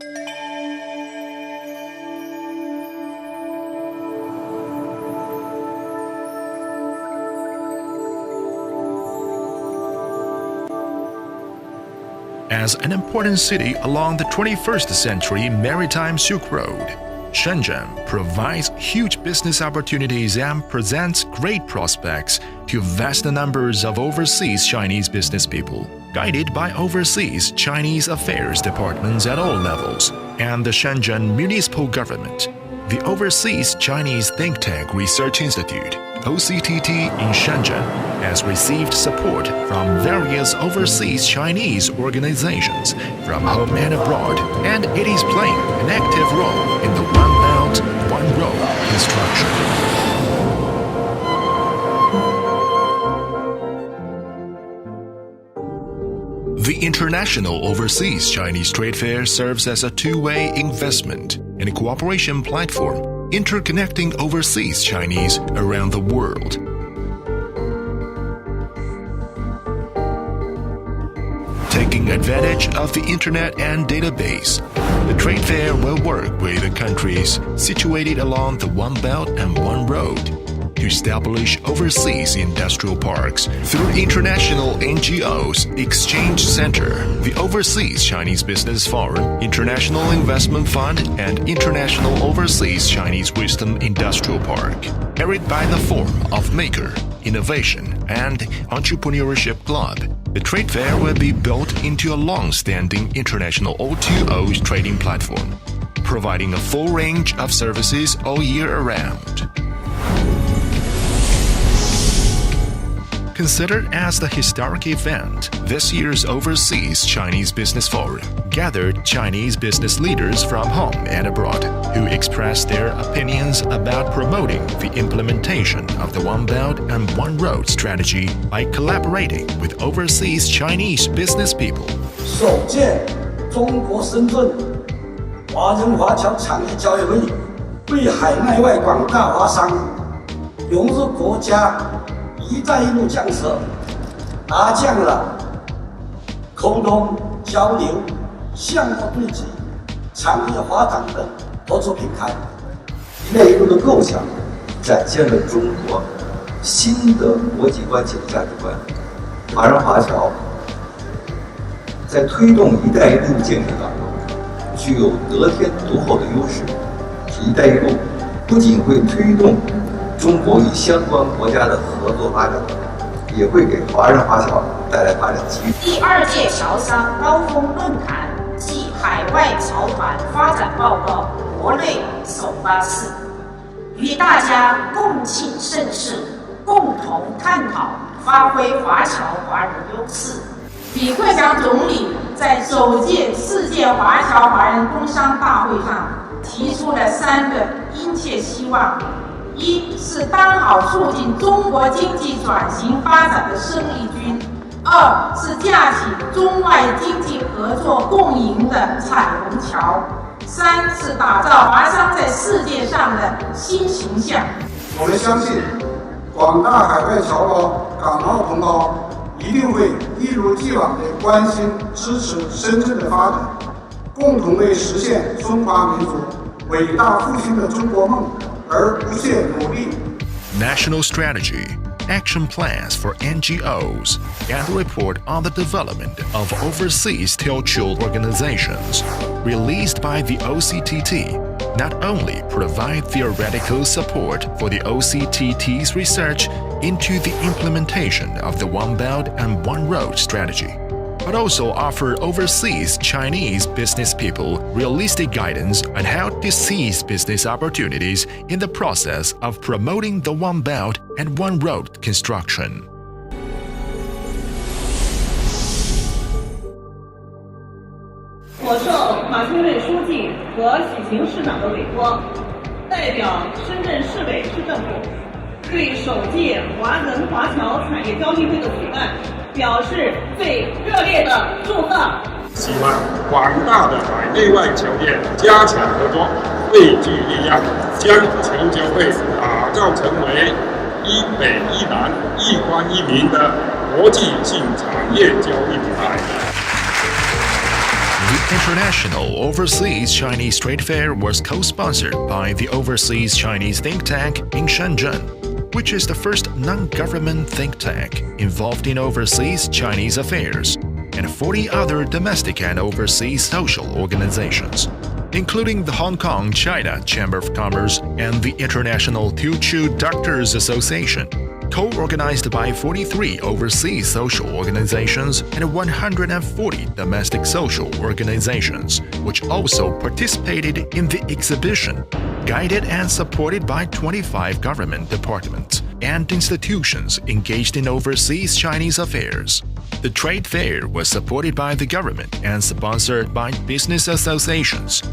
As an important city along the 21st century maritime Silk Road, Shenzhen provides huge business opportunities and presents great prospects to vast numbers of overseas Chinese business people, guided by overseas Chinese affairs departments at all levels and the Shenzhen municipal government. The Overseas Chinese Think Tank Research Institute, OCTT in Shenzhen, has received support from various overseas Chinese organizations from home and abroad, and it is playing an active role in the One Belt, One Road construction. The International Overseas Chinese Trade Fair serves as a two-way investment and cooperation platform interconnecting overseas Chinese around the world. Taking advantage of the internet and database, the trade fair will work with the countries situated along the One Belt and One Road to establish overseas industrial parks through international NGOs, Exchange Center, the Overseas Chinese Business Forum, International Investment Fund, and International Overseas Chinese Wisdom Industrial Park, carried by the Forum of Maker, Innovation, and Entrepreneurship Club. The trade fair will be built into a long-standing international O2O trading platform, providing a full range of services all year around. Considered as the historic event, this year's Overseas Chinese Business Forum gathered Chinese business leaders from home and abroad who expressed their opinions about promoting the implementation of the One Belt and One Road strategy by collaborating with overseas Chinese business people. 首届中国深圳华人华侨产业交易会为海内外广大华商融入国家“一带一路”建设搭建了沟通、交流、项目对接、产业发展的合作平台。“一带一路”的构想展现了中国新的国际关系的价值观。华人华侨在推动“一带一路”建设当中具有得天独厚的优势。“一带一路”不仅会推动中国与相关国家的合作发展，也会给华人华侨带来发展机遇。第2届侨商高峰论坛暨海外侨团发展报告国内首发次，与大家共庆盛事，共同探讨发挥华侨华人优势。李克强总理在首届世界华侨华人工商大会上提出了3个殷切希望。一是当好促进中国经济转型发展的生力军；2是架起中外经济合作共赢的彩虹桥；3是打造华商在世界上的新形象。我们相信，广大海外侨胞、港澳同胞一定会一如既往地关心、支持深圳的发展，共同为实现中华民族伟大复兴的中国梦而不懈努力。 National strategy, action plans for NGOs, and report on the development of overseas Teochew organizations released by the OCTT not only provide theoretical support for the OCTT's research into the implementation of the One Belt and One Road strategy, but also offer overseas Chinese business people realistic guidance on how to seize business opportunities in the process of promoting the One Belt and One Road construction. 我受马春瑞书记和许晴市长的委托，代表深圳市委市政府，对首届华人华侨产业交易会的举办表示最热烈的祝贺。希望广大的海内外侨业加强合作，汇聚力量，将全球会打造成为一北一南、一官一民的国际性产业交易平台。The International Overseas Chinese Trade Fair was co-sponsored by the Overseas Chinese Think Tank in Shenzhen, which is the first non-government think tank involved in overseas Chinese affairs, and 40 other domestic and overseas social organizations, including the Hong Kong China Chamber of Commerce and the International Teochew Doctors Association, co-organized by 43 overseas social organizations and 140 domestic social organizations, which also participated in the exhibition, guided and supported by 25 government departments and institutions engaged in overseas Chinese affairs. The trade fair was supported by the government and sponsored by business associations.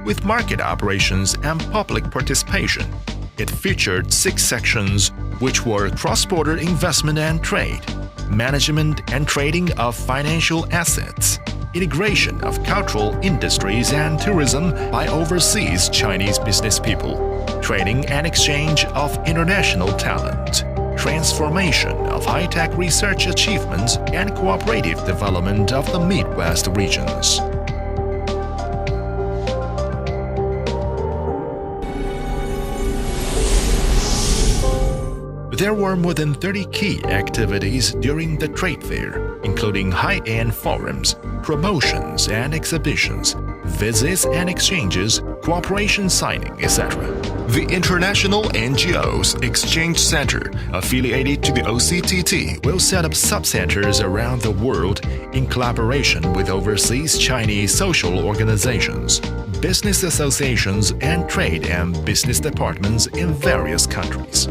With market operations and public participation, it featured 6 sections, which were cross-border investment and trade, management and trading of financial assets, integration of cultural industries and tourism by overseas Chinese business people, training and exchange of international talent, transformation of high-tech research achievements, and cooperative development of the Midwest regions. There were more than 30 key activities during the trade fair, including high-end forums, promotions and exhibitions, visits and exchanges, cooperation signing, etc. The International NGOs Exchange Center, affiliated to the OCTF, will set up sub-centers around the world in collaboration with overseas Chinese social organizations, business associations, and trade and business departments in various countries.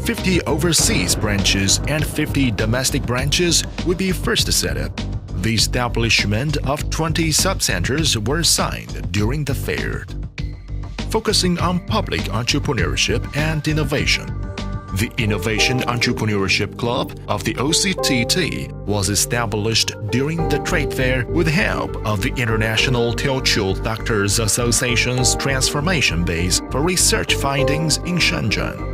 50 overseas branches and 50 domestic branches would be first set up. The establishment of 20 sub-centers were signed during the fair, focusing on public entrepreneurship and innovation. The Innovation Entrepreneurship Club of the OCTF was established during the trade fair with the help of the International Teochew Doctors Association's transformation base for research findings in Shenzhen.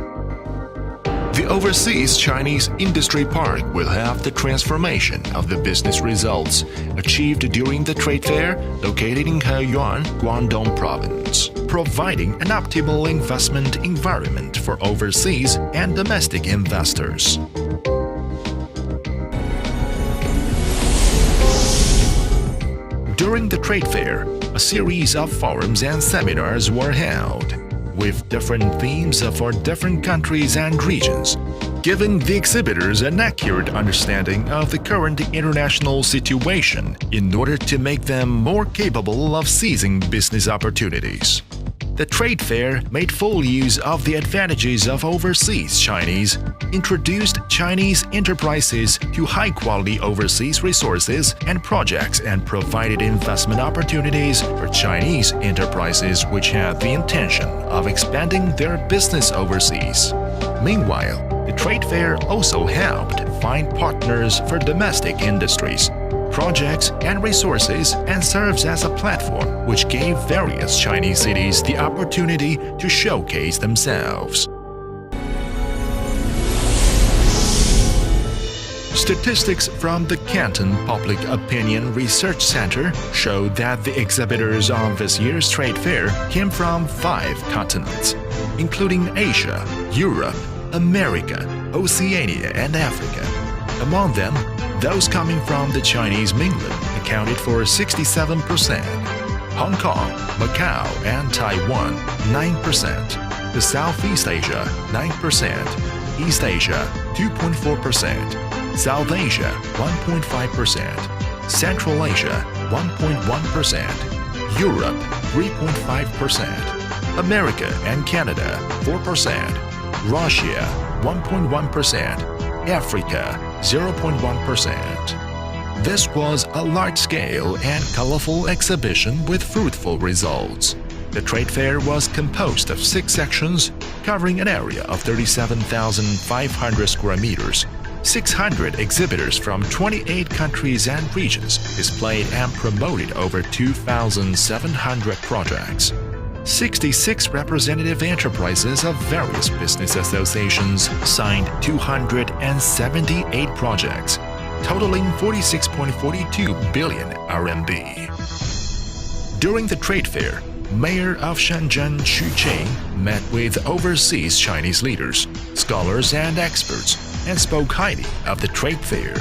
The Overseas Chinese Industry Park will have the transformation of the business results achieved during the trade fair located in Heyuan, Guangdong Province, providing an optimal investment environment for overseas and domestic investors. During the trade fair, a series of forums and seminars were held, with different themes for different countries and regions, giving the exhibitors an accurate understanding of the current international situation in order to make them more capable of seizing business opportunities. The trade fair made full use of the advantages of overseas Chinese, introduced Chinese enterprises to high-quality overseas resources and projects, and provided investment opportunities for Chinese enterprises which had the intention of expanding their business overseas. Meanwhile, the trade fair also helped find partners for domestic industries, projects, and resources, and serves as a platform which gave various Chinese cities the opportunity to showcase themselves. Statistics from the Canton Public Opinion Research Center show that the exhibitors on this year's trade fair came from 5 continents, including Asia, Europe, America, Oceania, and Africa. Among them, those coming from the Chinese mainland accounted for 67%, Hong Kong, Macau, and Taiwan 9%, the Southeast Asia 9%, East Asia 2.4%, South Asia 1.5%, Central Asia 1.1%, Europe 3.5%, America and Canada 4%, Russia 1.1%, Africa 0.1%. This was a large-scale and colorful exhibition with fruitful results. The trade fair was composed of 6 sections covering an area of 37,500 square meters. 600 exhibitors from 28 countries and regions displayed and promoted over 2,700 projects. 66 representative enterprises of various business associations signed 278 projects, totaling 46.42 billion RMB. During the trade fair, Mayor of Shenzhen Xu Qing met with overseas Chinese leaders, scholars and experts and spoke highly of the trade fair.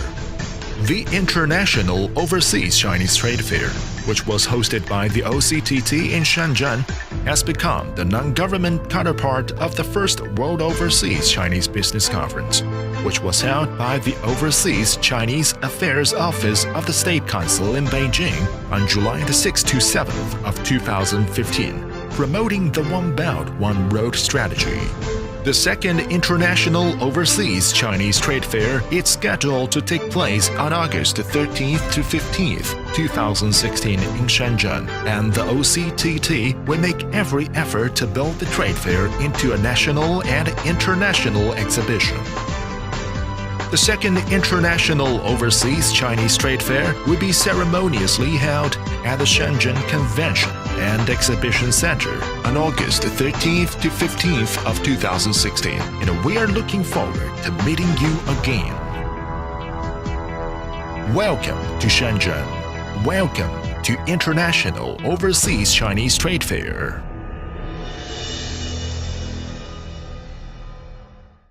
The International Overseas Chinese Trade Fair, which was hosted by the OCTF in Shenzhen, has become the non-government counterpart of the first World Overseas Chinese Business Conference, which was held by the Overseas Chinese Affairs Office of the State Council in Beijing on July 6–7 of 2015, promoting the One Belt, One Road strategy. The second International Overseas Chinese Trade Fair is scheduled to take place on August 13th to 15th, 2016 in Shenzhen, and the OCTF will make every effort to build the trade fair into a national and international exhibition. The second International Overseas Chinese Trade Fair will be ceremoniously held at the Shenzhen Convention and Exhibition Center on August 13th to 15th of 2016, and we are looking forward to meeting you again. Welcome to Shenzhen. Welcome to International Overseas Chinese Trade Fair.